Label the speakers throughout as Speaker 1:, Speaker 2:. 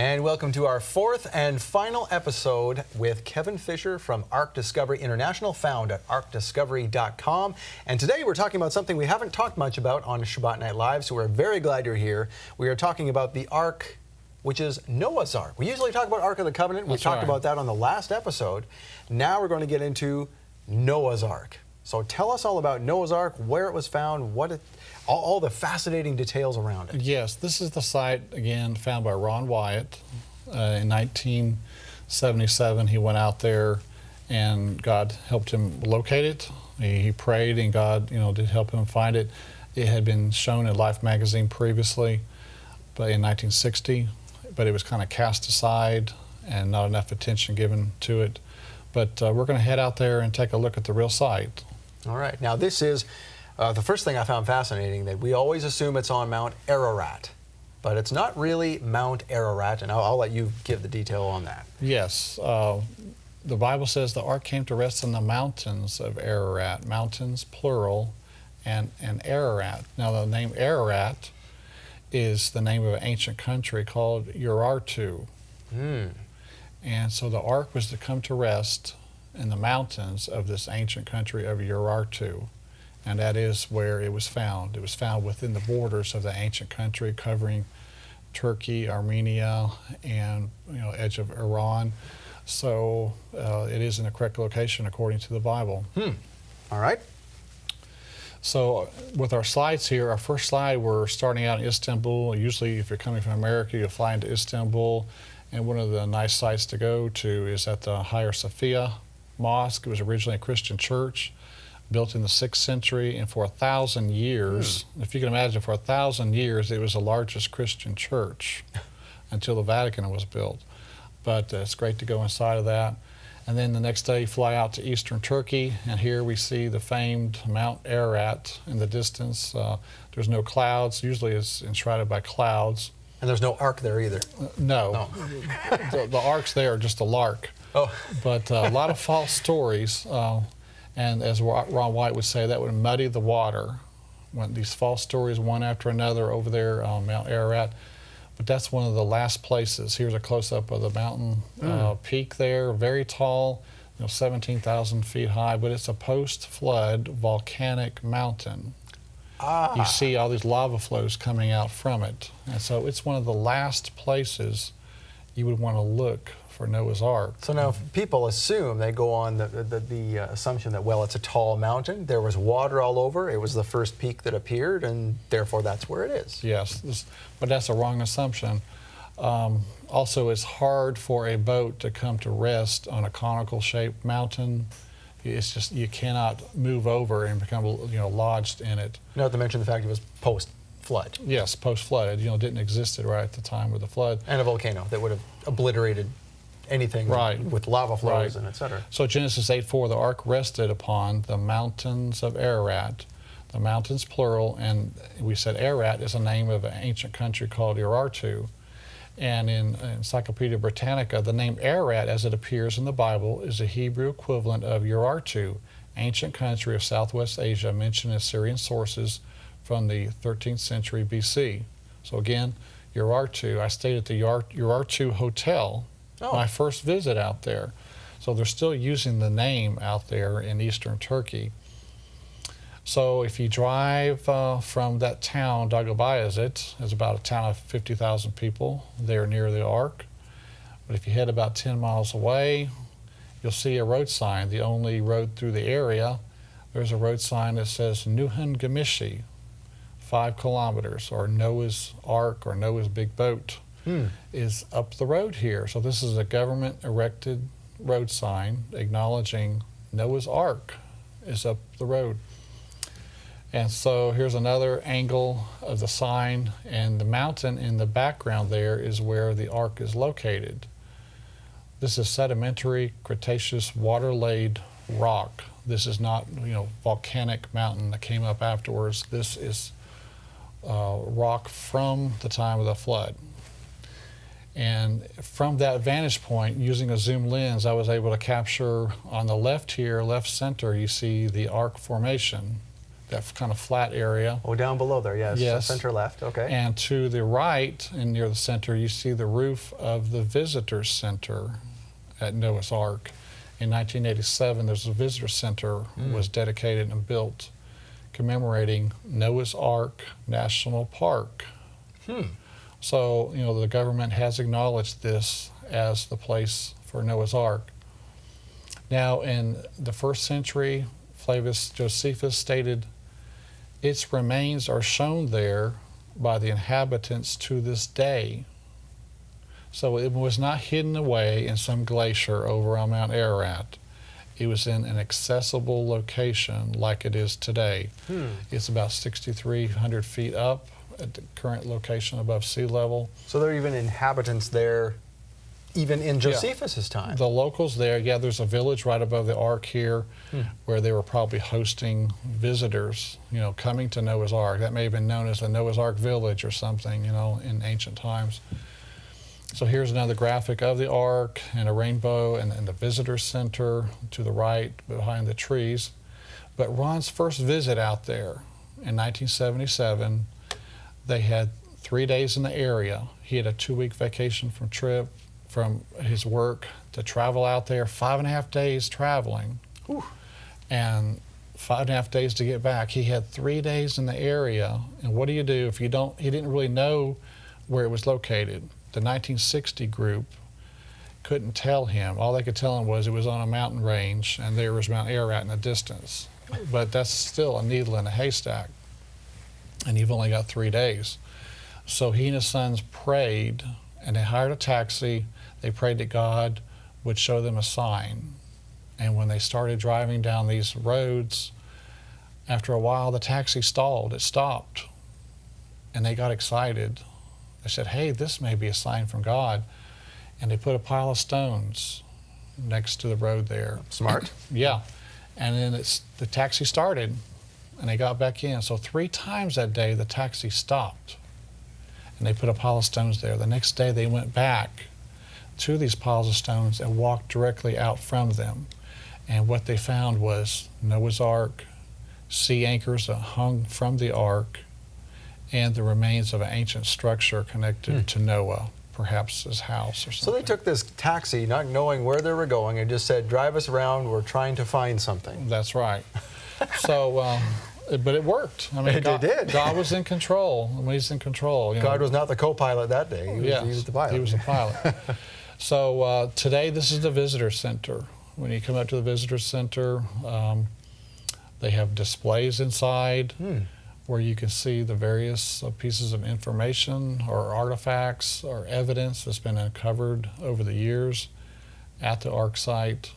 Speaker 1: And welcome to our fourth and final episode with Kevin Fisher from Ark Discovery International, found at arkdiscovery.com. And today we're talking about something we haven't talked much about on Shabbat Night Live, so we're very glad you're here. We are talking about the Ark, which is Noah's Ark. We usually talk about Ark of the Covenant. We talked about that on the last episode. Now we're going to get into Noah's Ark. So tell us all about Noah's Ark, where it was found, all the fascinating details around it.
Speaker 2: Yes, this is the site, again, found by Ron Wyatt. In 1977, he went out there and God helped him locate it. He prayed and God, did help him find it. It had been shown in Life magazine previously, but in 1960, but it was kind of cast aside and not enough attention given to it. But we're going to head out there and take a look at the real site.
Speaker 1: All right. Now, this is the first thing I found fascinating, that we always assume it's on Mount Ararat, but it's not really Mount Ararat, and I'll let you give the detail on that.
Speaker 2: Yes. The Bible says the ark came to rest in the mountains of Ararat, mountains plural, and Ararat. Now, the name Ararat is the name of an ancient country called Urartu. And so the ark was to come to rest in the mountains of this ancient country of Urartu, and that is where it was found. It was found within the borders of the ancient country, covering Turkey, Armenia, and edge of Iran. So it is in the correct location according to the Bible.
Speaker 1: All right.
Speaker 2: So with our slides here, our first slide, we're starting out in Istanbul. Usually if you're coming from America, you'll fly into Istanbul. And one of the nice sites to go to is at the Hagia Sophia Mosque. It was originally a Christian church, built in the 6th century, and for 1,000 years, if you can imagine, for 1,000 years, it was the largest Christian church until the Vatican was built. But it's great to go inside of that. And then the next day, fly out to eastern Turkey, and here we see the famed Mount Ararat in the distance. There's no clouds. Usually it's enshrouded by clouds.
Speaker 1: And there's no ark there either.
Speaker 2: No. The ark's there, just a lark.
Speaker 1: Oh.
Speaker 2: But a lot of false stories, and as Ron Wyatt would say, that would muddy the water. When these false stories, one after another, over there on Mount Ararat. But that's one of the last places. Here's a close-up of the mountain peak there, very tall, 17,000 feet high, but it's a post-flood volcanic mountain. You see all these lava flows coming out from it. And so it's one of the last places you would want to look for Noah's Ark.
Speaker 1: So now if people assume, they go on the assumption that, well, it's a tall mountain, there was water all over, it was the first peak that appeared, and therefore that's where it is.
Speaker 2: Yes, but that's a wrong assumption. Also, it's hard for a boat to come to rest on a conical-shaped mountain. It's just, you cannot move over and become lodged in it.
Speaker 1: Not to mention the fact it was post-flood.
Speaker 2: Yes, post-flood. It didn't exist right at the time of the flood.
Speaker 1: And a volcano that would have obliterated anything with lava flows and etc.
Speaker 2: So Genesis 8:4, the ark rested upon the mountains of Ararat, the mountains plural, and we said Ararat is a name of an ancient country called Urartu. And in Encyclopedia Britannica, the name Ararat, as it appears in the Bible, is the Hebrew equivalent of Urartu, ancient country of Southwest Asia, mentioned in Syrian sources from the 13th century BC. So again, Urartu, I stayed at the Urartu Hotel, my first visit out there. So they're still using the name out there in eastern Turkey. So if you drive from that town, Dagobaya is about a town of 50,000 people there near the Ark. But if you head about 10 miles away, you'll see a road sign, the only road through the area. There's a road sign that says Nuhan Gemishi, 5 kilometers, or Noah's Ark or Noah's Big Boat is up the road here. So this is a government-erected road sign acknowledging Noah's Ark is up the road. And so here's another angle of the sign, and the mountain in the background there is where the ark is located. This is sedimentary Cretaceous water-laid rock. This is not, volcanic mountain that came up afterwards. This is rock from the time of the flood. And from that vantage point, using a zoom lens, I was able to capture on the left here, left center, you see the ark formation. that kind of flat area.
Speaker 1: Oh, down below there, yes.
Speaker 2: Yes.
Speaker 1: Center left, okay.
Speaker 2: And to the right, and near the center, you see the roof of the visitor center at Noah's Ark. In 1987, there's a visitor center was dedicated and built commemorating Noah's Ark National Park. So, you know, the government has acknowledged this as the place for Noah's Ark. Now, in the 1st century, Flavius Josephus stated, its remains are shown there by the inhabitants to this day. So it was not hidden away in some glacier over on Mount Ararat. It was in an accessible location like it is today. It's about 6,300 feet up at the current location above sea level.
Speaker 1: So there are even inhabitants there even in Josephus's time.
Speaker 2: The locals there, yeah, there's a village right above the Ark here where they were probably hosting visitors, you know, coming to Noah's Ark. That may have been known as the Noah's Ark Village or something, you know, in ancient times. So here's another graphic of the Ark and a rainbow and the visitor center to the right behind the trees. But Ron's first visit out there in 1977, they had 3 days in the area. He had a 2-week vacation from his work to travel out there, 5.5 days traveling. And 5.5 days to get back. He had 3 days in the area. And what do you do if you don't, he didn't really know where it was located. The 1960 group couldn't tell him. All they could tell him was it was on a mountain range and there was Mount Ararat in the distance. But that's still a needle in a haystack. And you've only got 3 days. So he and his sons prayed, and they hired a taxi. They prayed that God would show them a sign. And when they started driving down these roads, after a while the taxi stalled. It stopped. And they got excited. They said, hey, this may be a sign from God. And they put a pile of stones next to the road there.
Speaker 1: Smart.
Speaker 2: Yeah. And then the taxi started, and they got back in. So 3 times that day the taxi stopped. And they put a pile of stones there. The next day they went back to these piles of stones and walked directly out from them. And what they found was Noah's Ark, sea anchors that hung from the Ark, and the remains of an ancient structure connected to Noah, perhaps his house or something.
Speaker 1: So they took this taxi, not knowing where they were going, and just said, drive us around, we're trying to find something.
Speaker 2: That's right. So, but it worked. I mean,
Speaker 1: It did.
Speaker 2: God was in control. I mean, he's in control. You
Speaker 1: God
Speaker 2: know.
Speaker 1: was not the co-pilot that day. He was the pilot.
Speaker 2: He was the pilot. So today, this is the visitor center. When you come up to the visitor center, they have displays inside where you can see the various pieces of information or artifacts or evidence that's been uncovered over the years at the Ark site.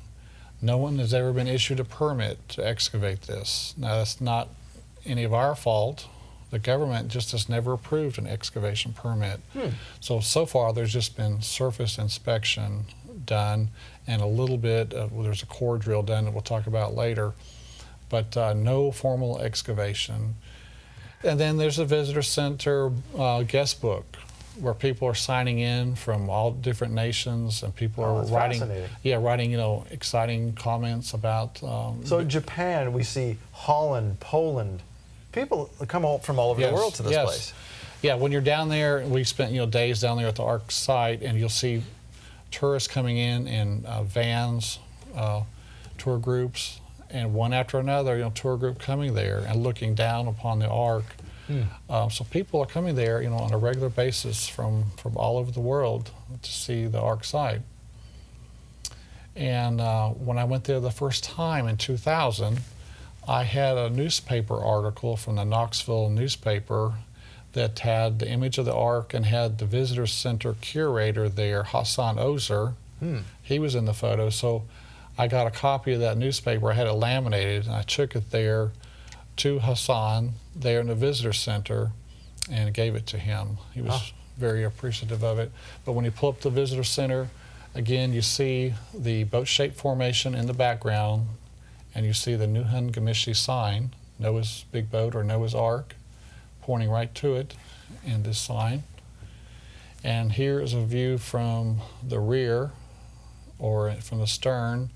Speaker 2: No one has ever been issued a permit to excavate this. Now, that's not any of our fault. The government just has never approved an excavation permit. So far, there's just been surface inspection done and a little bit of, well, there's a core drill done that we'll talk about later, but no formal excavation. And then there's a visitor center guest book where people are signing in from all different nations, and people are writing, writing, you know, exciting comments about.
Speaker 1: So Japan, we see Holland, Poland. People come from all over the world to this place.
Speaker 2: Yeah, when you're down there, we spent days down there at the Ark site, and you'll see tourists coming in vans, tour groups, and one after another, tour group coming there and looking down upon the Ark. So people are coming there, on a regular basis from all over the world to see the Ark site. And when I went there the first time in 2000, I had a newspaper article from the Knoxville newspaper that had the image of the Ark and had the visitor center curator there, Hassan Ozer. He was in the photo. So I got a copy of that newspaper. I had it laminated, and I took it there to Hassan there in the visitor center and gave it to him. He was very appreciative of it. But when you pull up the visitor center, again, you see the boat-shaped formation in the background, and you see the Nuhun Gemishi sign, Noah's big boat or Noah's Ark, pointing right to it in this sign. And here is a view from the rear or from the stern,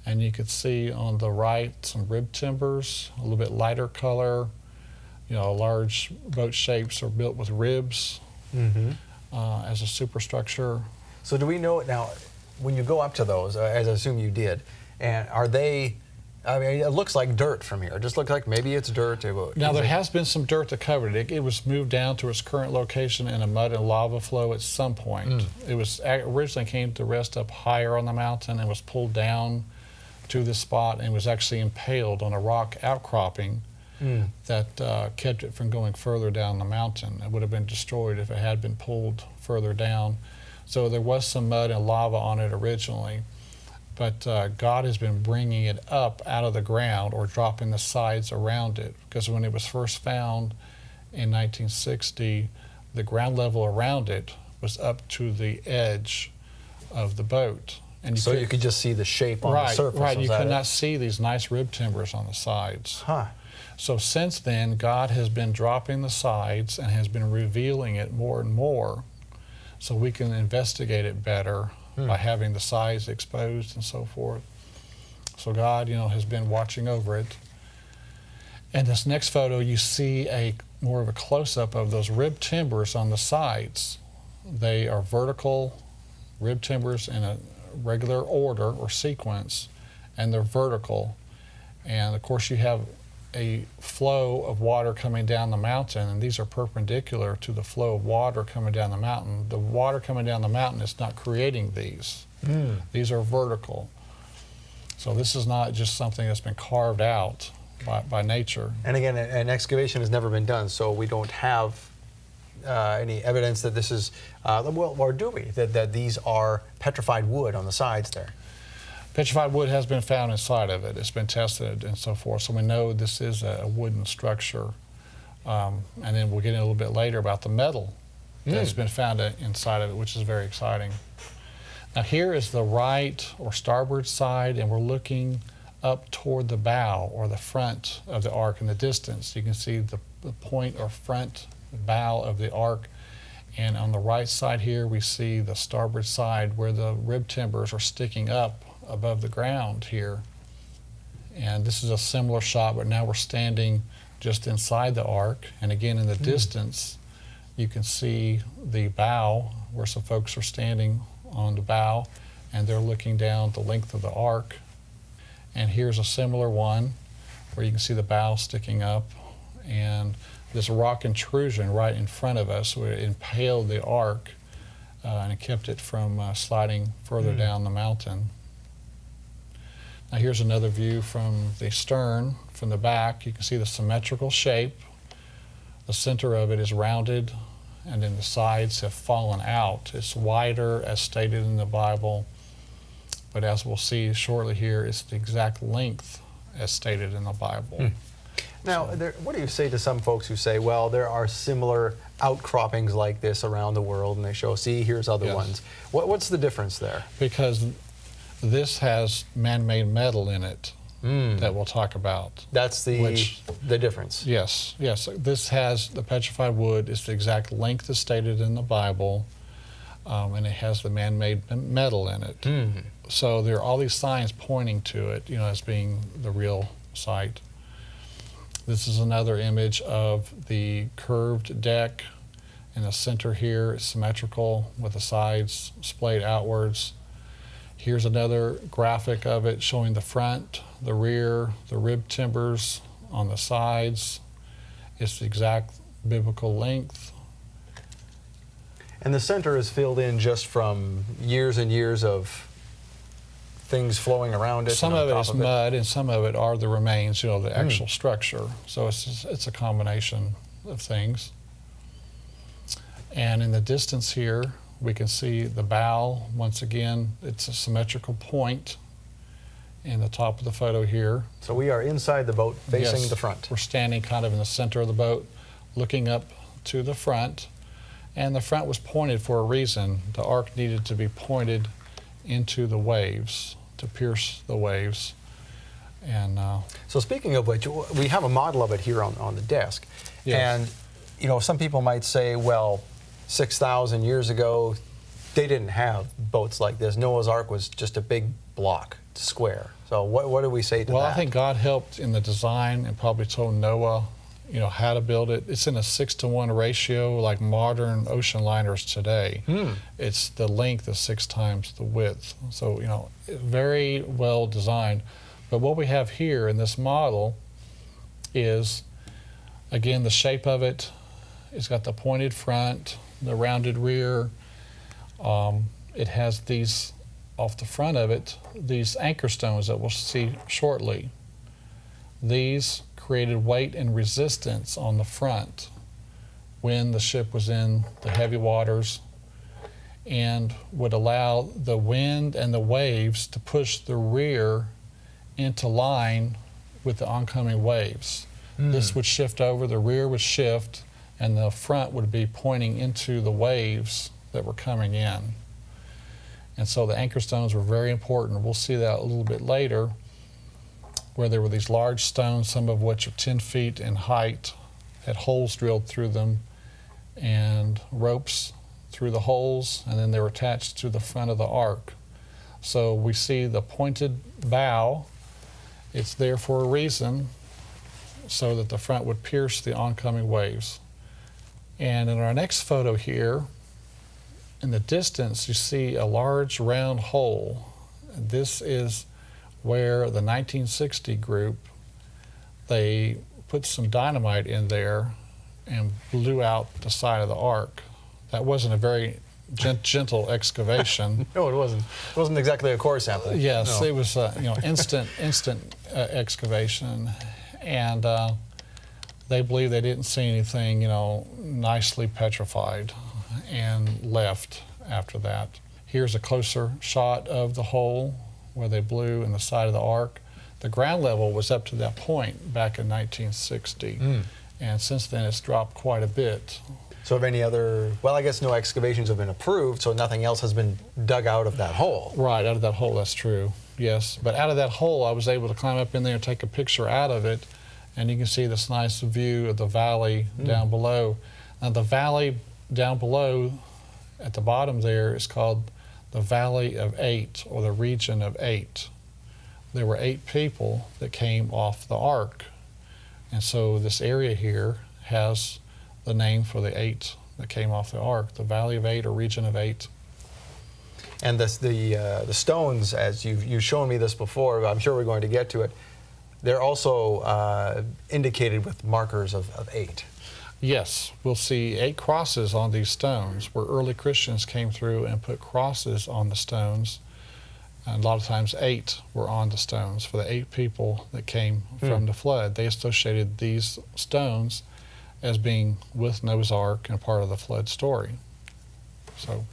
Speaker 2: And you could see on the right some rib timbers, a little bit lighter color. Large boat shapes are built with ribs as a superstructure.
Speaker 1: So do we know now, when you go up to those, as I assume you did, and are they, I mean, it looks like dirt from here. It just looks like maybe it's dirt.
Speaker 2: Now, there has been some dirt that covered it. It was moved down to its current location in a mud and lava flow at some point. It was originally came to rest up higher on the mountain and was pulled down to this spot and was actually impaled on a rock outcropping that kept it from going further down the mountain. It would have been destroyed if it had been pulled further down. So there was some mud and lava on it originally. But God has been bringing it up out of the ground or dropping the sides around it. Because when it was first found in 1960, the ground level around it was up to the edge of the boat. And
Speaker 1: you could just see the shape on the surface.
Speaker 2: Right, you could not see these nice rib timbers on the sides. So since then, God has been dropping the sides and has been revealing it more and more so we can investigate it better by having the sides exposed and so forth. So God, has been watching over it. And this next photo, you see more of a close-up of those rib timbers on the sides. They are vertical rib timbers in a regular order or sequence, and they're vertical. And of course, you have a flow of water coming down the mountain, and these are perpendicular to the flow of water coming down the mountain. The water coming down the mountain is not creating these. These are vertical. So this is not just something that's been carved out by nature.
Speaker 1: And again, an excavation has never been done, so we don't have any evidence that this is, well, or do we, that these are petrified wood on the sides there?
Speaker 2: Petrified wood has been found inside of it. It's been tested and so forth. So we know this is a wooden structure. And then we'll get in a little bit later about the metal that's been found inside of it, which is very exciting. Now here is the right or starboard side, and we're looking up toward the bow or the front of the ark in the distance. You can see the point or front bow of the ark. And on the right side here, we see the starboard side where the rib timbers are sticking up above the ground here. And this is a similar shot, but now we're standing just inside the ark. And again, in the distance, you can see the bow where some folks are standing on the bow, and they're looking down the length of the ark. And here's a similar one where you can see the bow sticking up, and this rock intrusion right in front of us where it impaled the ark and it kept it from sliding further down the mountain. Now here's another view from the stern, from the back. You can see the symmetrical shape. The center of it is rounded, and then the sides have fallen out. It's wider as stated in the Bible, but as we'll see shortly here, it's the exact length as stated in the Bible.
Speaker 1: Now, what do you say to some folks who say, well, there are similar outcroppings like this around the world, and they show, see, here's other ones. What's the difference there?
Speaker 2: Because this has man-made metal in it that we'll talk about.
Speaker 1: That's the difference.
Speaker 2: Yes. This has the petrified wood. It's the exact length as stated in the Bible, and it has the man-made metal in it. So there are all these signs pointing to it, as being the real site. This is another image of the curved deck. In the center here, it's symmetrical with the sides splayed outwards. Here's another graphic of it showing the front, the rear, the rib timbers on the sides. It's the exact biblical length.
Speaker 1: And the center is filled in just from years and years of things flowing around it.
Speaker 2: Some of it is mud, and some of it are the remains, the actual structure. So it's a combination of things. And in the distance here, we can see the bow. Once again, it's a symmetrical point in the top of the photo here.
Speaker 1: So we are inside the boat facing the front.
Speaker 2: We're standing kind of in the center of the boat, looking up to the front. And the front was pointed for a reason. The ark needed to be pointed into the waves, to pierce the waves. And
Speaker 1: so speaking of which, we have a model of it here on the desk. And some people might say, well, 6,000 years ago, they didn't have boats like this. Noah's Ark was just a big block, square. So what do we say to that?
Speaker 2: Well, I think God helped in the design and probably told Noah, how to build it. It's in a 6-to-1 ratio, like modern ocean liners today. It's the length is 6 times the width. So, very well designed. But what we have here in this model is, again, the shape of it. It's got the pointed front, the rounded rear. It has these, off the front of it, these anchor stones that we'll see shortly. These created weight and resistance on the front when the ship was in the heavy waters, and would allow the wind and the waves to push the rear into line with the oncoming waves. This would shift over, the rear would shift, and the front would be pointing into the waves that were coming in. And so the anchor stones were very important. We'll see that a little bit later, where there were these large stones, some of which are 10 feet in height, had holes drilled through them, and ropes through the holes, and then they were attached to the front of the ark. So we see the pointed bow. It's there for a reason, so that the front would pierce the oncoming waves. And in our next photo here, in the distance, you see a large round hole. This is where the 1960 group, they put some dynamite in there and blew out the side of the ark. That wasn't a very gentle excavation.
Speaker 1: No, it wasn't. It wasn't exactly a core sample.
Speaker 2: Yes,
Speaker 1: no.
Speaker 2: It was instant excavation, and they believe they didn't see anything, nicely petrified, and left after that. Here's a closer shot of the hole where they blew in the side of the ark. The ground level was up to that point back in 1960, and since then it's dropped quite a bit.
Speaker 1: So have any other, well, I guess no excavations have been approved, so nothing else has been dug out of that hole.
Speaker 2: Right, out of that hole, that's true, yes. But out of that hole, I was able to climb up in there and take a picture out of it, and you can see this nice view of the valley down below. Now the valley down below at the bottom there is called the Valley of 8, or the region of 8. There were 8 people that came off the ark, and so this area here has the name for the 8 that came off the ark, the Valley of 8 or region of 8.
Speaker 1: And the stones, as you've shown me this before, I'm sure we're going to get to it, they're also indicated with markers of 8.
Speaker 2: Yes, we'll see 8 crosses on these stones, where early Christians came through and put crosses on the stones. And a lot of times 8 were on the stones for the 8 people that came from the flood. They associated these stones as being with Noah's Ark and part of the flood story. So,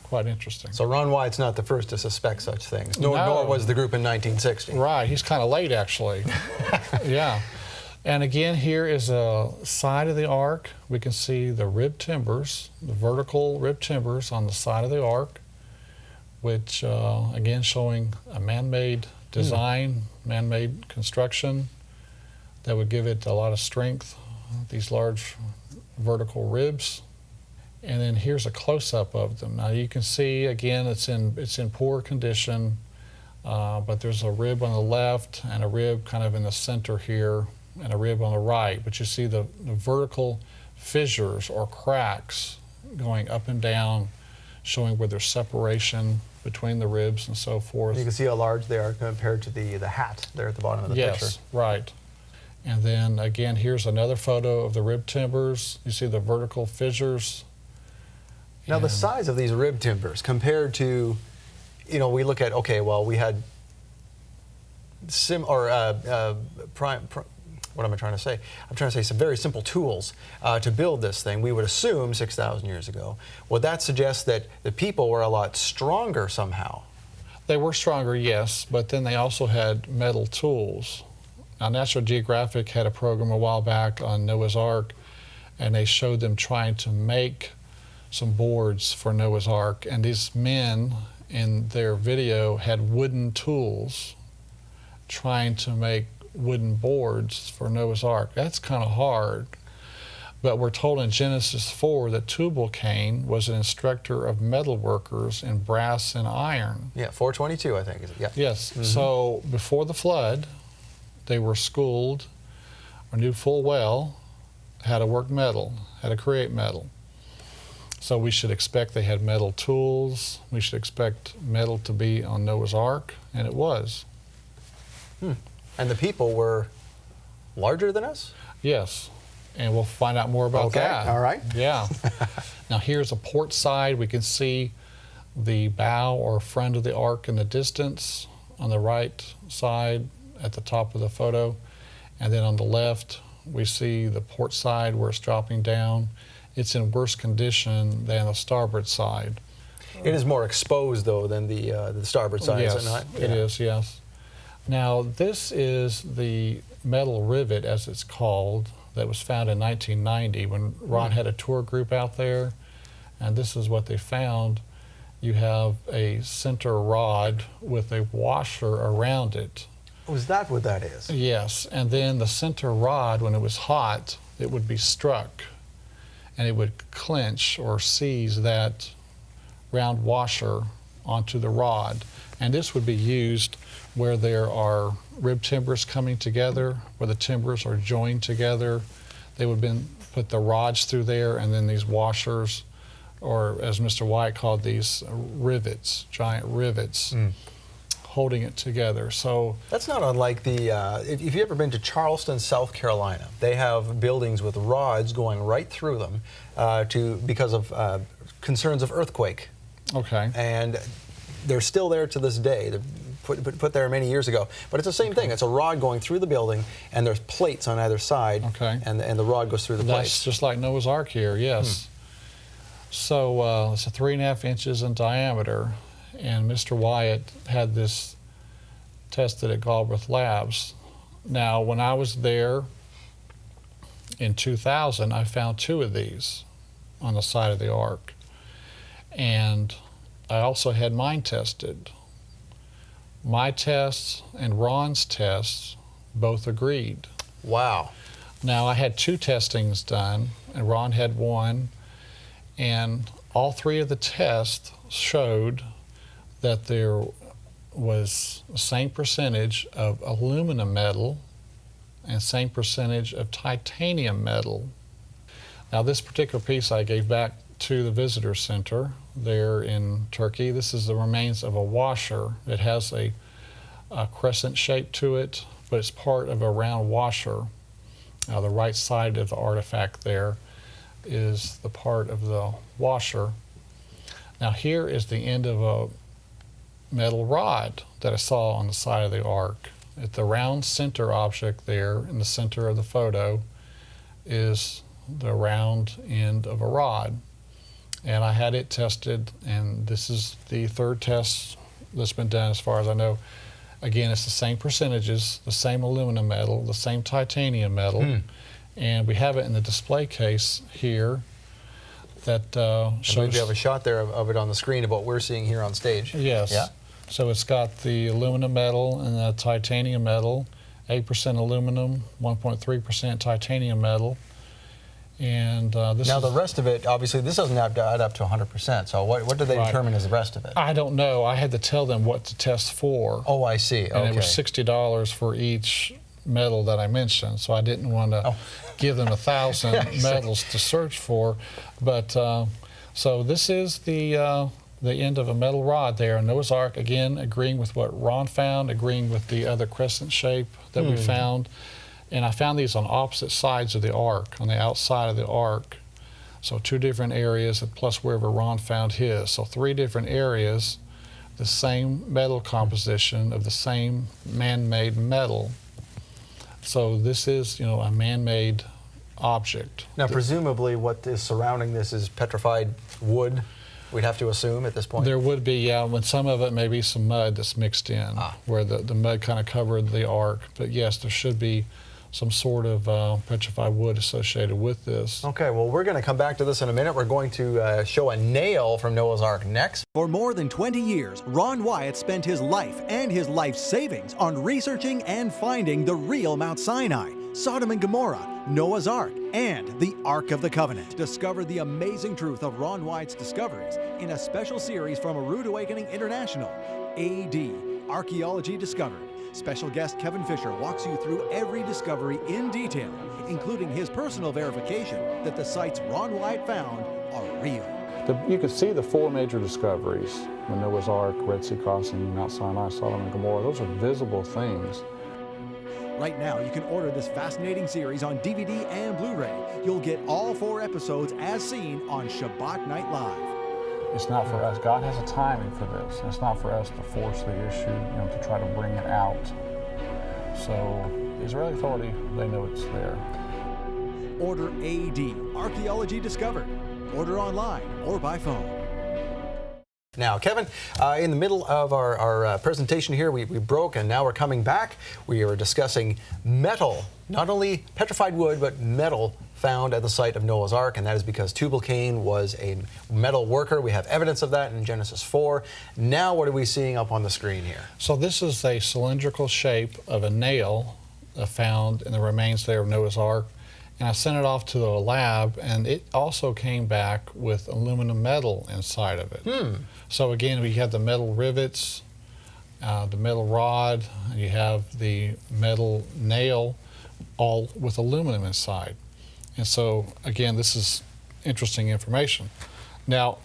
Speaker 2: quite interesting.
Speaker 1: So Ron Wyatt's not the first to suspect such things,
Speaker 2: No.
Speaker 1: nor was the group in 1960.
Speaker 2: Right, he's kind of late actually. Yeah. And again, here is a side of the ark. We can see the rib timbers, the vertical rib timbers on the side of the ark, which again showing a man-made design, man-made construction that would give it a lot of strength, these large vertical ribs. And then here's a close-up of them. Now you can see again it's in poor condition, but there's a rib on the left and a rib kind of in the center here, and a rib on the right, but you see the vertical fissures or cracks going up and down, showing where there's separation between the ribs and so forth.
Speaker 1: You can see how large they are compared to the hat there at the bottom of the picture.
Speaker 2: Yes, right. And then again, here's another photo of the rib timbers. You see the vertical fissures.
Speaker 1: Now the size of these rib timbers compared to, we look at, okay, well, we had what am I trying to say? I'm trying to say some very simple tools to build this thing. We would assume 6,000 years ago. Would that suggest that the people were a lot stronger somehow?
Speaker 2: They were stronger, yes, but then they also had metal tools. Now, National Geographic had a program a while back on Noah's Ark, and they showed them trying to make some boards for Noah's Ark, and these men in their video had wooden tools trying to make wooden boards for Noah's Ark. That's kind of hard. But we're told in Genesis 4 that Tubal-Cain was an instructor of metal workers in brass and iron.
Speaker 1: Yeah, 422, I think. Is it? Yeah.
Speaker 2: Yes. So before the flood, they were schooled or knew full well how to work metal, how to create metal. So we should expect they had metal tools. We should expect metal to be on Noah's Ark, and it was.
Speaker 1: And the people were larger than us?
Speaker 2: Yes. And we'll find out more about that.
Speaker 1: All right.
Speaker 2: Yeah. Now here's a port side. We can see the bow or front of the ark in the distance on the right side at the top of the photo. And then on the left, we see the port side where it's dropping down. It's in worse condition than the starboard side.
Speaker 1: It is more exposed, though, than the starboard side,
Speaker 2: Yes,
Speaker 1: is it not?
Speaker 2: it is, yes. Now, this is the metal rivet, as it's called, that was found in 1990 when Ron had a tour group out there. And this is what they found. You have a center rod with a washer around it.
Speaker 1: Oh, is that what that is?
Speaker 2: Yes, and then the center rod, when it was hot, it would be struck, and it would clench or seize that round washer onto the rod. And this would be used where there are rib timbers coming together, where the timbers are joined together. They would then put the rods through there, and then these washers, or as Mr. Wyatt called these, rivets, giant rivets, holding it together. So
Speaker 1: That's not unlike the, if you've ever been to Charleston, South Carolina, they have buildings with rods going right through them because of concerns of earthquake.
Speaker 2: okay.
Speaker 1: And they're still there to this day. They're put there many years ago. But it's the same thing. It's a rod going through the building, and there's plates on either side,
Speaker 2: Okay.
Speaker 1: and the rod goes through the
Speaker 2: That's
Speaker 1: plates.
Speaker 2: just like Noah's Ark here, yes. So it's 3.5 inches in diameter, and Mr. Wyatt had this tested at Galbraith Labs. Now, when I was there in 2000, I found 2 of these on the side of the Ark. And I also had mine tested. My tests and Ron's tests both agreed.
Speaker 1: Wow.
Speaker 2: Now, I had 2 testings done, and Ron had 1, and all 3 of the tests showed that there was the same percentage of aluminum metal and same percentage of titanium metal. Now, this particular piece I gave back to the visitor center there in Turkey. This is the remains of a washer. It has a crescent shape to it, but it's part of a round washer. Now, the right side of the artifact there is the part of the washer. Now, here is the end of a metal rod that I saw on the side of the Ark. At the round center object there in the center of the photo is the round end of a rod. And I had it tested, and this is the 3rd test that's been done as far as I know. Again, it's the same percentages, the same aluminum metal, the same titanium metal, and we have it in the display case here that
Speaker 1: I
Speaker 2: shows...
Speaker 1: believe you have a shot there of it on the screen of what we're seeing here on stage.
Speaker 2: Yes.
Speaker 1: Yeah.
Speaker 2: So it's got the aluminum metal and the titanium metal, 8% aluminum, 1.3% titanium metal. And this
Speaker 1: Now,
Speaker 2: is,
Speaker 1: the rest of it, obviously, this doesn't add up to 100%. So what do they
Speaker 2: Right.
Speaker 1: determine as the rest of it?
Speaker 2: I don't know. I had to tell them what to test for.
Speaker 1: Oh, I see. Okay.
Speaker 2: And it was $60 for each metal that I mentioned, so I didn't want to give them 1,000 metals to search for. But so this is the end of a metal rod there. Noah's Ark, again, agreeing with what Ron found, agreeing with the other crescent shape that we found. And I found these on opposite sides of the Ark, on the outside of the Ark. So 2 different areas, plus wherever Ron found his. So 3 different areas, the same metal composition of the same man-made metal. So this is, a man-made object.
Speaker 1: Now, presumably, what is surrounding this is petrified wood, we'd have to assume at this point?
Speaker 2: There would be, yeah, when some of it may be some mud that's mixed in, where the mud kind of covered the Ark. But yes, there should be some sort of petrified wood associated with this.
Speaker 1: Okay, well, we're going to come back to this in a minute. We're going to show a nail from Noah's Ark next.
Speaker 3: For more than 20 years, Ron Wyatt spent his life and his life savings on researching and finding the real Mount Sinai. Sodom and Gomorrah, Noah's Ark, and the Ark of the Covenant. Discover the amazing truth of Ron Wyatt's discoveries in a special series from A Rude Awakening International, AD, Archaeology Discovered. Special guest Kevin Fisher walks you through every discovery in detail, including his personal verification that the sites Ron Wyatt found are real.
Speaker 2: You can see the four major discoveries: the Noah's Ark, Red Sea crossing, Mount Sinai, Sodom and Gomorrah. Those are visible things.
Speaker 3: Right now, you can order this fascinating series on DVD and Blu-ray. You'll get all 4 episodes as seen on Shabbat Night Live.
Speaker 2: It's not for us. God has a timing for this. It's not for us to force the issue, to try to bring it out. So the Israeli Authority, they know it's there.
Speaker 3: Order AD, Archaeology Discovered. Order online or by phone.
Speaker 1: Now, Kevin, in the middle of our presentation here, we broke, and now we're coming back. We are discussing metal, not only petrified wood, but metal found at the site of Noah's Ark, and that is because Tubal-Cain was a metal worker. We have evidence of that in Genesis 4. Now, what are we seeing up on the screen here?
Speaker 2: So this is a cylindrical shape of a nail found in the remains there of Noah's Ark. And I sent it off to the lab, and it also came back with aluminum metal inside of it. So again, we have the metal rivets, the metal rod, and you have the metal nail, all with aluminum inside. And so again, this is interesting information. Now,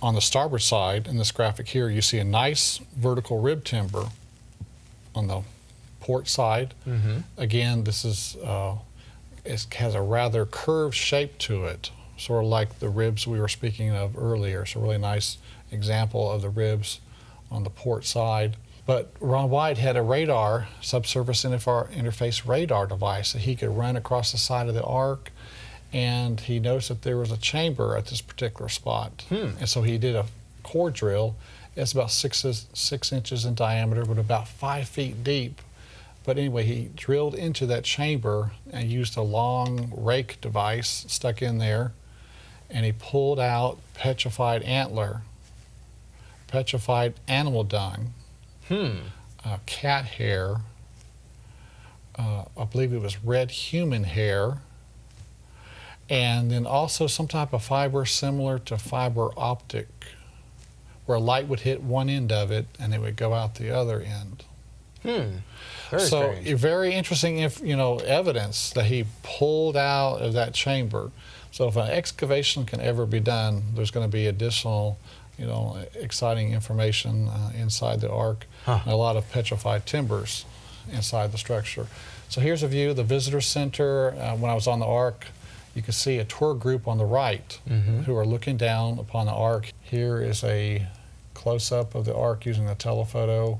Speaker 2: on the starboard side, in this graphic here, you see a nice vertical rib timber on the port side. Again, this is it has a rather curved shape to it, sort of like the ribs we were speaking of earlier. It's a really nice example of the ribs on the port side. But Ron Wyatt had a radar, subsurface interface radar device that he could run across the side of the Ark, and he noticed that there was a chamber at this particular spot. And so he did a core drill. It's about 6 inches in diameter, but about 5 feet deep. But anyway, he drilled into that chamber and used a long rake device stuck in there, and he pulled out petrified antler, petrified animal dung, cat hair, I believe it was red human hair, and then also some type of fiber similar to fiber optic, where light would hit one end of it and it would go out the other end.
Speaker 1: Very strange.
Speaker 2: Very interesting, evidence that he pulled out of that chamber. So if an excavation can ever be done, there's going to be additional, exciting information inside the Ark. And a lot of petrified timbers inside the structure. So here's a view of the visitor center. When I was on the Ark, you can see a tour group on the right who are looking down upon the Ark. Here is a close-up of the Ark using the telephoto.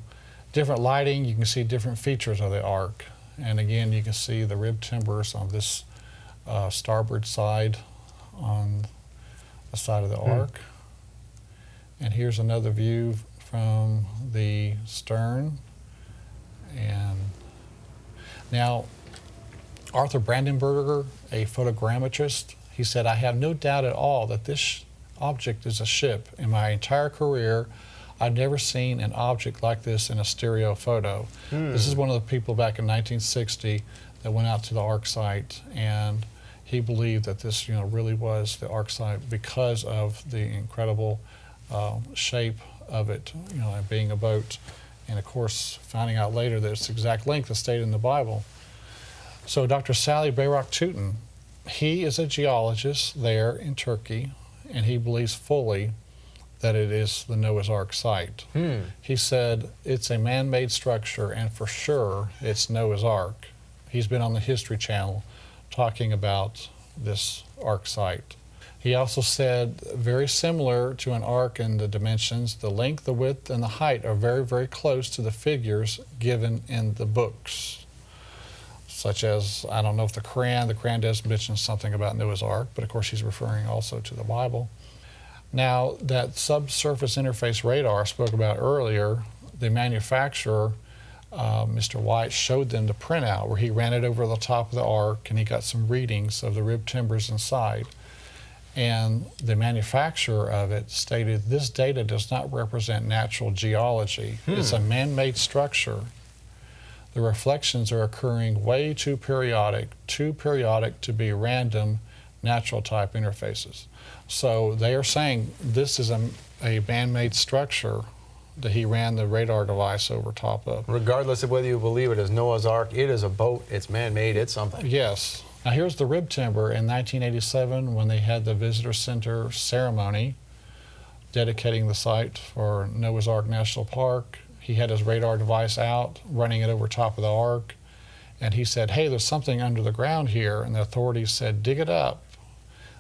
Speaker 2: Different lighting, you can see different features of the Ark. And again, you can see the rib timbers on this starboard side on the side of the Ark. And here's another view from the stern. And now, Arthur Brandenburger, a photogrammetrist, he said, "I have no doubt at all that this object is a ship. In my entire career, I've never seen an object like this in a stereo photo." This is one of the people back in 1960 that went out to the Ark site, and he believed that this really was the Ark site because of the incredible shape of it, and being a boat. And of course, finding out later that it's the exact length that stayed in the Bible. So Dr. Sally Bayrak-Tutin, he is a geologist there in Turkey, and he believes fully that it is the Noah's Ark site. He said it's a man-made structure, and for sure it's Noah's Ark. He's been on the History Channel talking about this Ark site. He also said, very similar to an Ark in the dimensions, the length, the width, and the height are very, very close to the figures given in the books. Such as, I don't know if the Quran does mention something about Noah's Ark, but of course he's referring also to the Bible. Now, that subsurface interface radar I spoke about earlier, the manufacturer, Mr. Wyatt, showed them the printout where he ran it over the top of the Ark, and he got some readings of the rib timbers inside. And the manufacturer of it stated, this data does not represent natural geology. It's a man-made structure the reflections are occurring way too periodic to be random natural type interfaces. So they are saying this is a man-made structure that he ran the radar device over top of.
Speaker 1: Regardless of whether you believe it is Noah's Ark, it is a boat, it's man-made, it's something.
Speaker 2: Yes. Now here's the rib timber in 1987 when they had the visitor center ceremony dedicating the site for Noah's Ark National Park. He had his radar device out, running it over top of the Ark, and he said, hey, there's something under the ground here, and the authorities said, dig it up.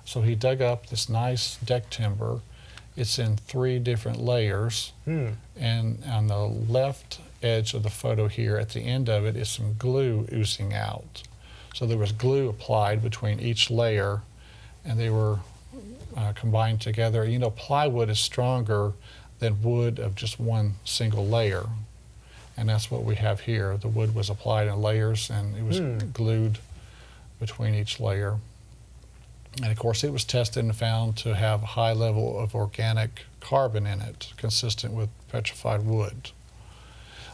Speaker 2: So he dug up this nice deck timber. It's in 3 different layers, and on the left edge of the photo here, at the end of it, is some glue oozing out. So there was glue applied between each layer, and they were combined together. You know, plywood is stronger than wood of just one single layer, and that's what we have here. The wood was applied in layers, and it was glued between each layer. And of course, it was tested and found to have a high level of organic carbon in it, consistent with petrified wood.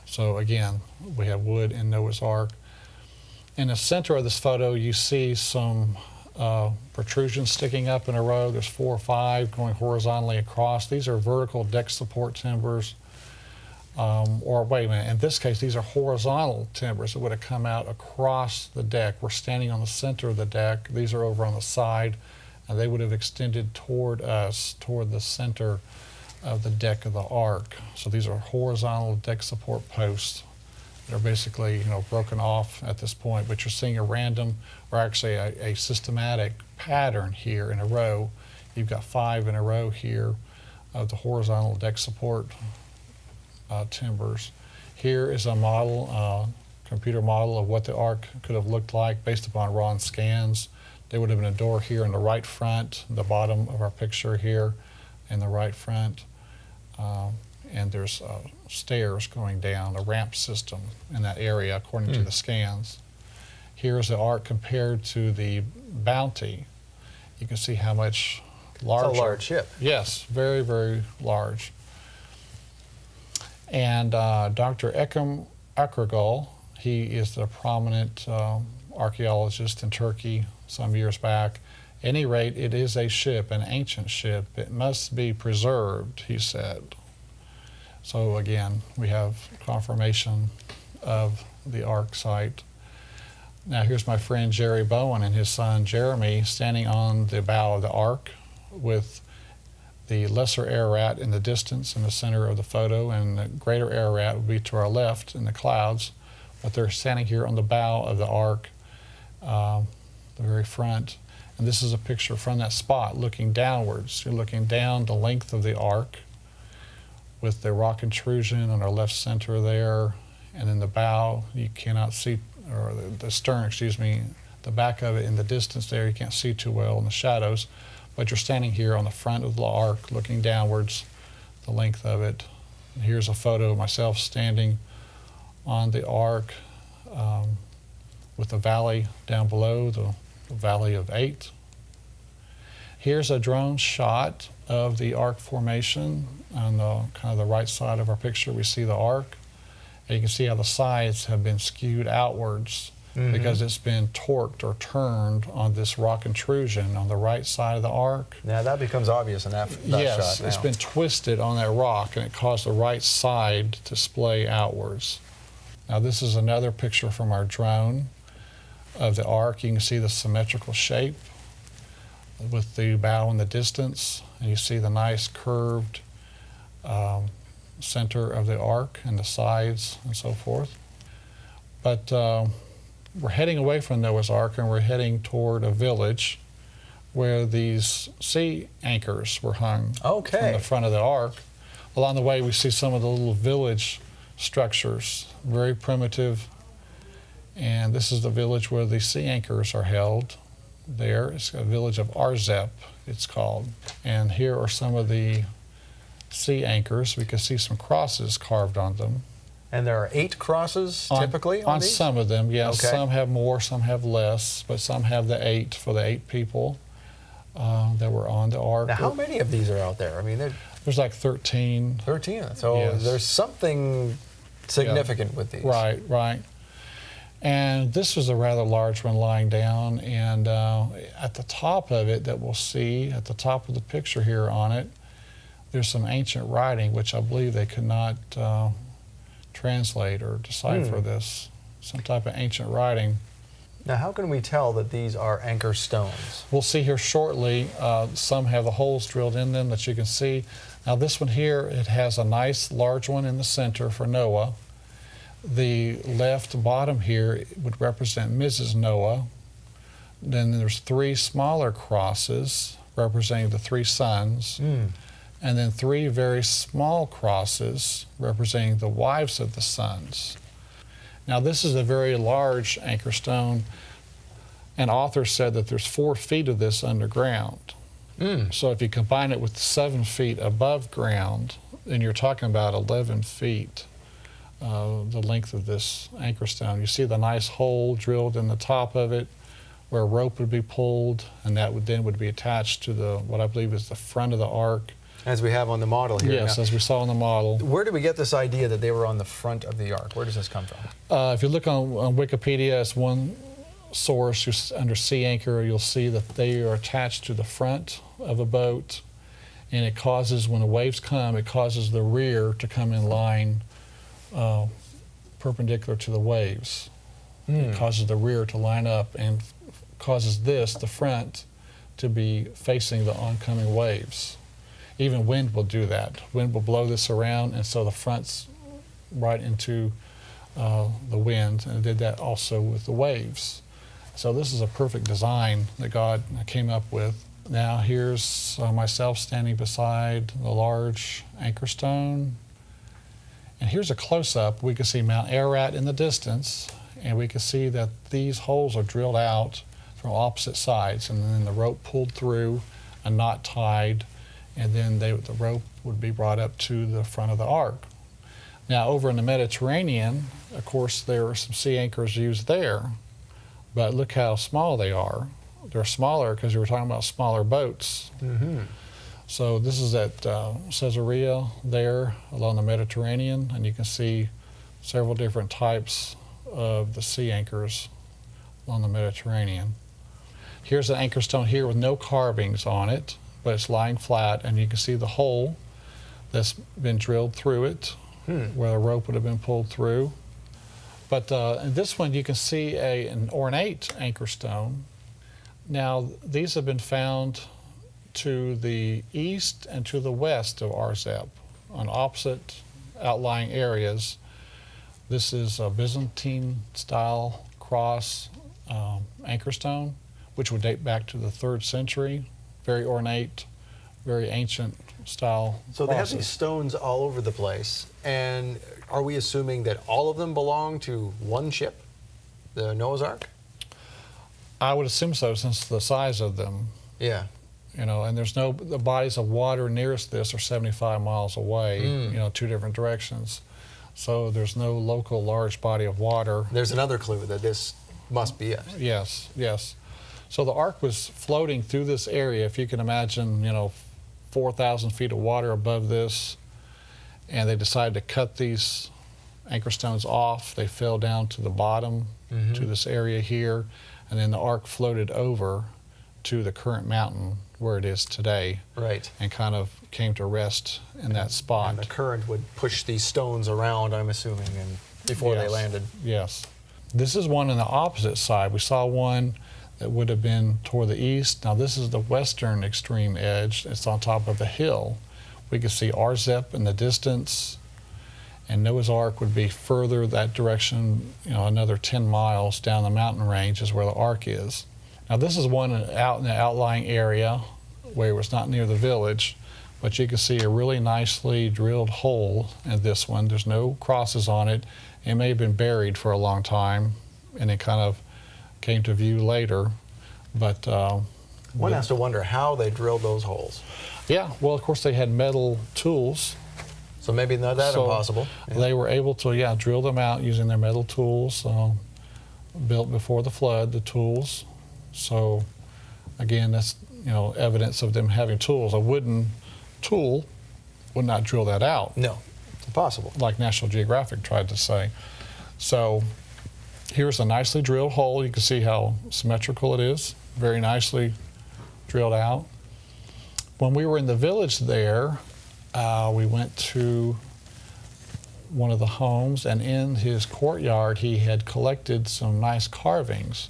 Speaker 2: So again, we have wood in Noah's Ark. In the center of this photo, you see some protrusions sticking up in a row. There's 4 or 5 going horizontally across. These are vertical deck support timbers. Or wait a minute, in this case, these are horizontal timbers that would have come out across the deck. We're standing on the center of the deck. These are over on the side, and they would have extended toward us, toward the center of the deck of the Ark. So these are horizontal deck support posts that are basically, you know, broken off at this point, but you're seeing a random, or actually a systematic pattern here in a row. You've got 5 in a row here of the horizontal deck support timbers. Here is a model, computer model of what the Ark could have looked like based upon Ron's scans. There would have been a door here in the right front, the bottom of our picture here in the right front, and there's stairs going down, a ramp system in that area according to the scans. Here's the Ark compared to the Bounty. You can see how much larger.
Speaker 1: It's a large ship.
Speaker 2: Yes, very, very large. And Dr. Ekrem Akragul, he is the prominent archaeologist in Turkey some years back. At any rate, it is a ship, an ancient ship. It must be preserved, he said. So again, we have confirmation of the Ark site. Now here's my friend Jerry Bowen and his son Jeremy standing on the bow of the Ark with the lesser Ararat in the distance in the center of the photo, and the greater Ararat would be to our left in the clouds. But they're standing here on the bow of the Ark, the very front. And this is a picture from that spot looking downwards. You're looking down the length of the Ark with the rock intrusion on our left center there. And in the bow, you cannot see, or the stern, excuse me, the back of it in the distance there, you can't see too well in the shadows. But you're standing here on the front of the Ark looking downwards, the length of it. And here's a photo of myself standing on the Ark with the valley down below, the Valley of 8. Here's a drone shot of the Ark formation. On the kind of the right side of our picture, we see the Ark. And you can see how the sides have been skewed outwards because it's been torqued or turned on this rock intrusion on the right side of the Ark.
Speaker 1: Now that becomes obvious in that shot now.
Speaker 2: Yes, it's been twisted on that rock, and it caused the right side to splay outwards. Now this is another picture from our drone of the Ark. You can see the symmetrical shape with the bow in the distance, and you see the nice curved center of the Ark and the sides and so forth. But we're heading away from Noah's Ark, and we're heading toward a village where these sea anchors were hung from the front of the Ark. Along the way, we see some of the little village structures, very primitive. And this is the village where the sea anchors are held. There, it's a village of Arzep, it's called. And here are some of the sea anchors. We can see some crosses carved on them.
Speaker 1: And there are 8 crosses typically on these?
Speaker 2: Some of them, yes. Okay. Some have more, some have less, but some have the 8 for the 8 people that were on the Ark.
Speaker 1: Now, how many of these are out there? I mean,
Speaker 2: there's like 13.
Speaker 1: 13. So
Speaker 2: yes.
Speaker 1: there's something significant with these.
Speaker 2: Right, right. And this was a rather large one lying down, and at the top of it that we'll see, at the top of the picture here on it, there's some ancient writing, which I believe they could not translate or decipher this, some type of ancient writing.
Speaker 1: Now, how can we tell that these are anchor stones?
Speaker 2: We'll see here shortly, some have the holes drilled in them that you can see. Now this one here, it has a nice large one in the center for Noah. The left bottom here would represent Mrs. Noah. Then there's 3 smaller crosses representing the 3 sons. And then 3 very small crosses representing the wives of the sons. Now this is a very large anchor stone. An author said that there's 4 feet of this underground. So if you combine it with 7 feet above ground, then you're talking about 11 feet. The length of this anchor stone. You see the nice hole drilled in the top of it where a rope would be pulled, and that would be attached to the what I believe is the front of the ark.
Speaker 1: As we have on the model here.
Speaker 2: Yes,
Speaker 1: now,
Speaker 2: as we saw on the model.
Speaker 1: where do we get this idea that they were on the front of the ark? Where does this come from?
Speaker 2: If you look on Wikipedia as one source, under sea anchor, you'll see that they are attached to the front of a boat, and it causes, when the waves come, it causes the rear to come in line perpendicular to the waves. It causes the rear to line up and causes the front, to be facing the oncoming waves. Even wind will do that. Wind will blow this around, and so the front's right into the wind, and it did that also with the waves. So this is a perfect design that God came up with. Now here's myself standing beside the large anchor stone. And here's a close-up. We can see Mount Ararat in the distance, and we can see that these holes are drilled out from opposite sides, and then the rope pulled through, a knot tied, and then the rope would be brought up to the front of the ark. Now over in the Mediterranean, of course, there are some sea anchors used there, but look how small they are. They're smaller because you were talking about smaller boats. So this is at Caesarea there along the Mediterranean, and you can see several different types of the sea anchors along the Mediterranean. Here's an anchor stone here with no carvings on it, but it's lying flat, and you can see the hole that's been drilled through it, where the rope would have been pulled through. But in this one you can see an ornate anchor stone. Now these have been found to the east and to the west of Arzeb on opposite outlying areas. This is a Byzantine style cross anchor stone, which would date back to the 3rd century. Very ornate, very ancient style
Speaker 1: So they have
Speaker 2: crosses.
Speaker 1: these stones all over the place, and are we assuming that all of them belong to one ship, the Noah's Ark?
Speaker 2: I would assume so, since the size of them.
Speaker 1: Yeah.
Speaker 2: You know, and the bodies of water nearest this are 75 miles away, you know, 2 different directions. So there's no local large body of water.
Speaker 1: There's another clue that this must be it.
Speaker 2: Yes, yes. So the ark was floating through this area, if you can imagine, you know, 4,000 feet of water above this, and they decided to cut these anchor stones off. They fell down to the bottom, to this area here, and then the ark floated over to the current mountain where it is today,
Speaker 1: Right.
Speaker 2: and kind of came to rest in that spot.
Speaker 1: And the current would push these stones around, I'm assuming, and before they
Speaker 2: Yes.
Speaker 1: landed.
Speaker 2: Yes. This is one on the opposite side. We saw one that would have been toward the east. Now this is the western extreme edge. It's on top of a hill. We can see Arzeb in the distance, and Noah's Ark would be further that direction, you know, another 10 miles down the mountain range is where the ark is. Now this is one out in the outlying area where it was not near the village, but you can see a really nicely drilled hole in this one. There's no crosses on it. It may have been buried for a long time, and it kind of came to view later. But
Speaker 1: One has to wonder how they drilled those holes.
Speaker 2: yeah, well, of course they had metal tools.
Speaker 1: So maybe not that
Speaker 2: So
Speaker 1: impossible. Yeah.
Speaker 2: They were able to, drill them out using their metal tools, built before the flood, the tools. So again, that's, you know, evidence of them having tools. A wooden tool would not drill that out,
Speaker 1: No, it's impossible.
Speaker 2: like National Geographic tried to say. So Here's a nicely drilled hole. You can see how symmetrical it is. Very nicely drilled out. When we were in the village there, we went to one of the homes, and in his courtyard he had collected some nice carvings.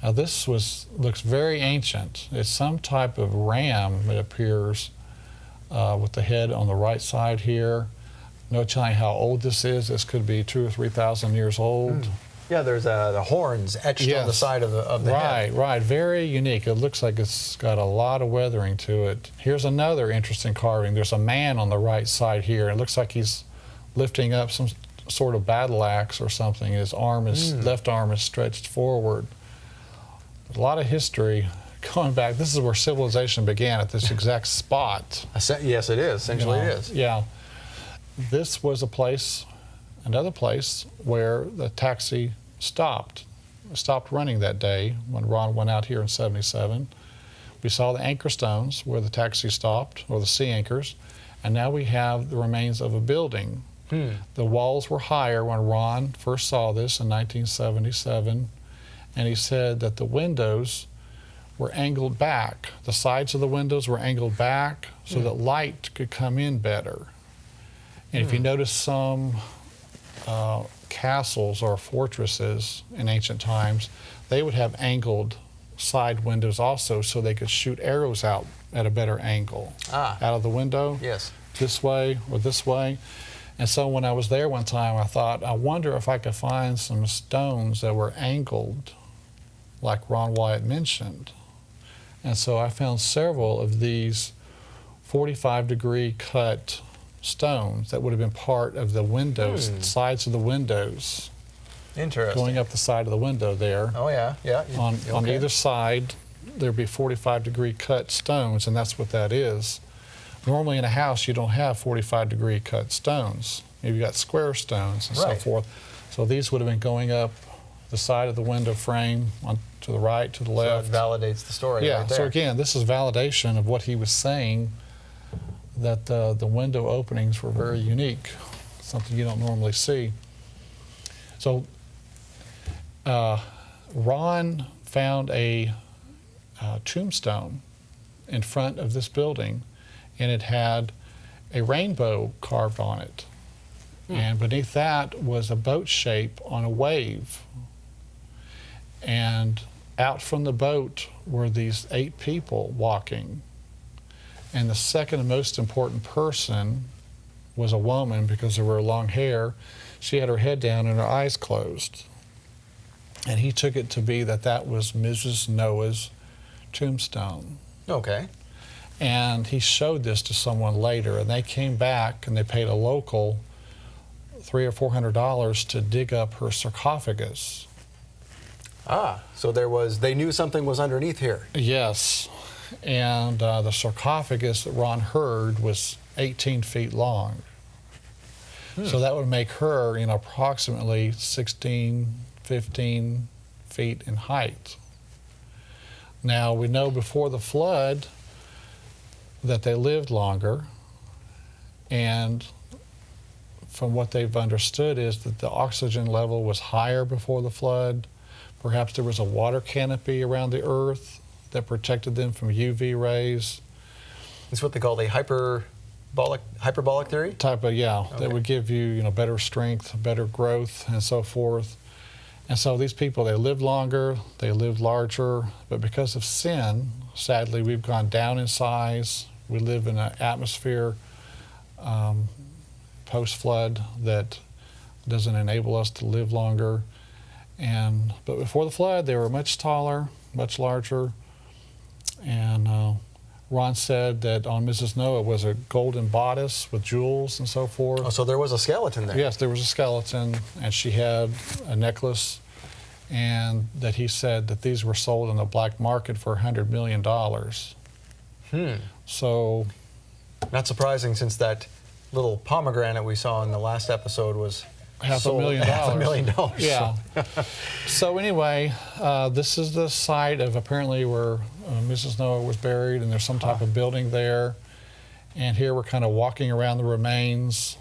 Speaker 2: Now this looks very ancient. It's some type of ram, it appears, with the head on the right side here. No telling how old this is. This could be 2,000 or 3,000 years old.
Speaker 1: Yeah, there's the horns etched on the side of the head.
Speaker 2: Right. Very unique. It looks like it's got a lot of weathering to it. Here's another interesting carving. There's a man on the right side here. It looks like he's lifting up some sort of battle axe or something. His left arm is stretched forward. A lot of history going back. This is where civilization began, at this exact spot.
Speaker 1: Yes, it is. Essentially, it is.
Speaker 2: Yeah. This was a place, another place, where the taxi stopped running that day when Ron went out here in '77. We saw the anchor stones where the taxi stopped, or the sea anchors, and now we have the remains of a building. The walls were higher when Ron first saw this in 1977, and he said that the windows were angled back. The sides of the windows were angled back so that light could come in better. And if you notice some castles or fortresses in ancient times, they would have angled side windows also, so they could shoot arrows out at a better angle out of the window.
Speaker 1: Yes.
Speaker 2: This way or this way. And so when I was there one time, I thought, I wonder if I could find some stones that were angled like Ron Wyatt mentioned. And so I found several of these 45-degree cut stones that would have been part of the windows, sides of the windows.
Speaker 1: Interesting.
Speaker 2: Going up the side of the window there.
Speaker 1: Oh, yeah.
Speaker 2: On either side, there'd be 45-degree cut stones, and that's what that is. Normally in a house, you don't have 45-degree cut stones. You've got square stones and so forth. So these would have been going up the side of the window frame to the right, to the left.
Speaker 1: So it validates the story right there.
Speaker 2: So again, this is validation of what he was saying, that the window openings were very unique, something you don't normally see. So Ron found a tombstone in front of this building, and it had a rainbow carved on it. And beneath that was a boat shape on a wave. And out from the boat were these 8 people walking. And the second most important person was a woman, because of her long hair. She had her head down and her eyes closed. And he took it to be that that was Mrs. Noah's tombstone.
Speaker 1: Okay.
Speaker 2: And he showed this to someone later, and they came back and they paid a local $300 or $400 to dig up her sarcophagus.
Speaker 1: So they knew something was underneath here.
Speaker 2: Yes, and the sarcophagus that Ron heard was 18 feet long. So that would make her, approximately 16, 15 feet in height. Now, we know before the flood that they lived longer, and from what they've understood is that the oxygen level was higher before the flood. Perhaps there was a water canopy around the earth that protected them from UV rays.
Speaker 1: It's what they call the hyperbolic theory?
Speaker 2: That would give you, better strength, better growth, and so forth. And so these people, they lived longer, they lived larger, but because of sin, sadly, we've gone down in size. We live in an atmosphere post-flood that doesn't enable us to live longer. But before the flood, they were much taller, much larger. And Ron said that on Mrs. Noah was a golden bodice with jewels and so forth.
Speaker 1: Oh, so there was a skeleton there?
Speaker 2: Yes, there was a skeleton, and she had a necklace, and that he said that these were sold in the black market for $100 million. So,
Speaker 1: not surprising, since that little pomegranate we saw in the last episode was
Speaker 2: $500,000. Yeah.
Speaker 1: So.
Speaker 2: So anyway, this is the site of apparently where Mrs. Noah was buried, and there's some type of building there. And here we're kind of walking around the remains.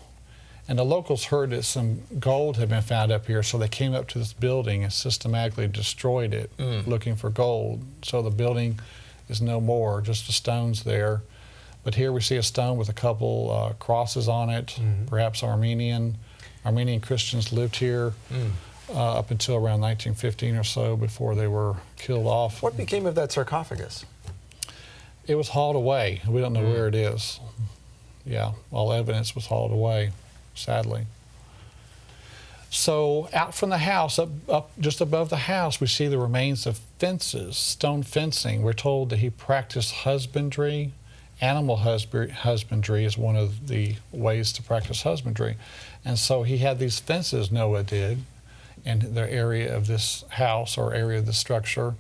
Speaker 2: And the locals heard that some gold had been found up here, so they came up to this building and systematically destroyed it, looking for gold. So the building is no more, just the stones there. But here we see a stone with a couple crosses on it, perhaps Armenian Christians lived here up until around 1915 or so before they were killed off.
Speaker 1: What became of that sarcophagus?
Speaker 2: It was hauled away. We don't know where it is. Yeah, all evidence was hauled away, sadly. So out from the house, up just above the house, we see the remains of fences, stone fencing. We're told that he practiced husbandry. Animal husbandry is one of the ways to practice husbandry. And so he had these fences, Noah did, in the area of this house or area of the structure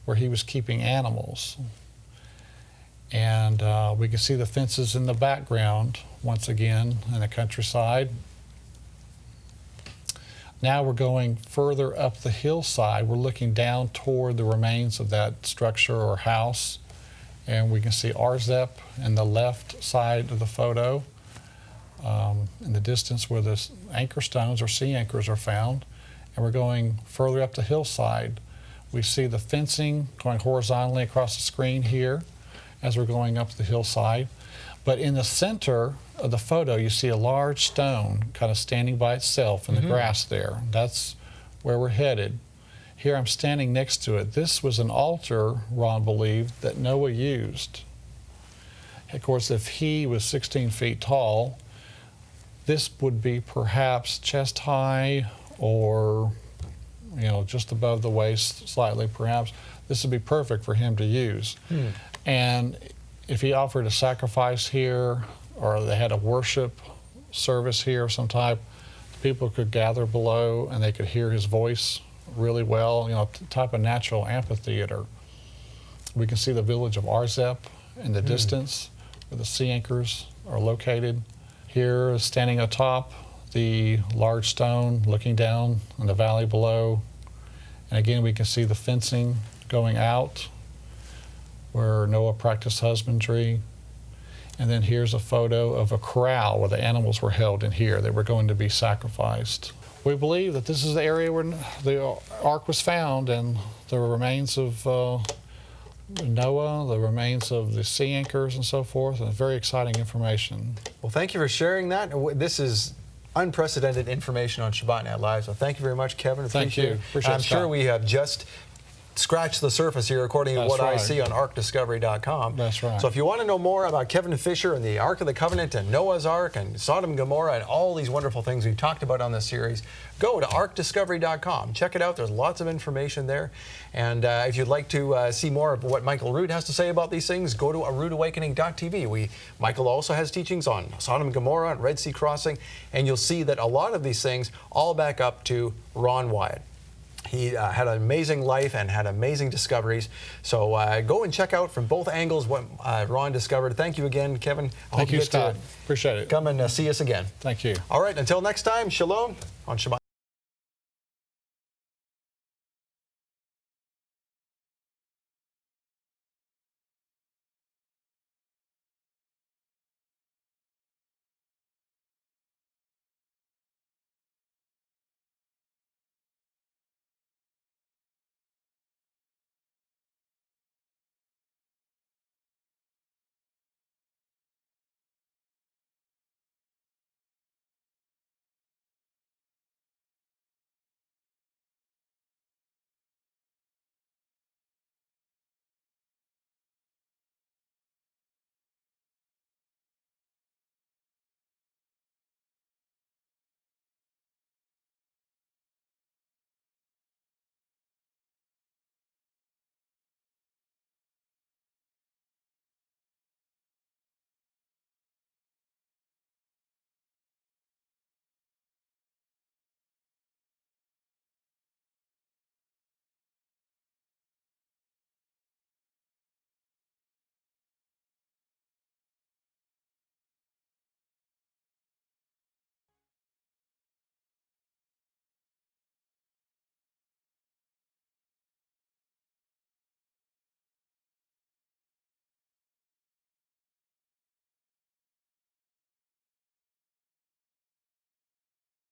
Speaker 2: where he was keeping animals. And we can see the fences in the background, once again, in the countryside. Now we're going further up the hillside. We're looking down toward the remains of that structure or house. And we can see Arzep in the left side of the photo, in the distance where the anchor stones or sea anchors are found. And we're going further up the hillside. We see the fencing going horizontally across the screen here as we're going up the hillside. But in the center of the photo, you see a large stone kind of standing by itself in the grass there. That's where we're headed. Here I'm standing next to it. This was an altar, Ron believed, that Noah used. Of course, if he was 16 feet tall, this would be perhaps chest high or, you know, just above the waist slightly perhaps. This would be perfect for him to use. And if he offered a sacrifice here or they had a worship service here of some type, people could gather below and they could hear his voice really well, you know, type of natural amphitheater. We can see the village of Arzep in the distance where the sea anchors are located. Here, standing atop the large stone, looking down in the valley below. And again, we can see the fencing going out where Noah practiced husbandry. And then here's a photo of a corral where the animals were held in here that were going to be sacrificed. We believe that this is the area where the ark was found, and the remains of Noah, the remains of the sea anchors and so forth, and very exciting information.
Speaker 1: Well, thank you for sharing that. This is unprecedented information on Shabbat Night Live, so thank you very much, Kevin.
Speaker 2: Thank you. Appreciate it,
Speaker 1: I'm sure we have just scratch the surface here according to what I see on ArkDiscovery.com.
Speaker 2: That's right.
Speaker 1: So if you want to know more about Kevin Fisher and the Ark of the Covenant and Noah's Ark and Sodom and Gomorrah and all these wonderful things we've talked about on this series, go to ArkDiscovery.com. Check it out. There's lots of information there. And if you'd like to see more of what Michael Root has to say about these things, go to aroodawakening.tv. Michael also has teachings on Sodom and Gomorrah and Red Sea Crossing, and you'll see that a lot of these things all back up to Ron Wyatt. He had an amazing life and had amazing discoveries. So go and check out from both angles what Ron discovered. Thank you again, Kevin.
Speaker 2: Thank you, Scott. Appreciate it.
Speaker 1: Come and see us again.
Speaker 2: Thank you.
Speaker 1: All right, until next time, shalom on Shabbat.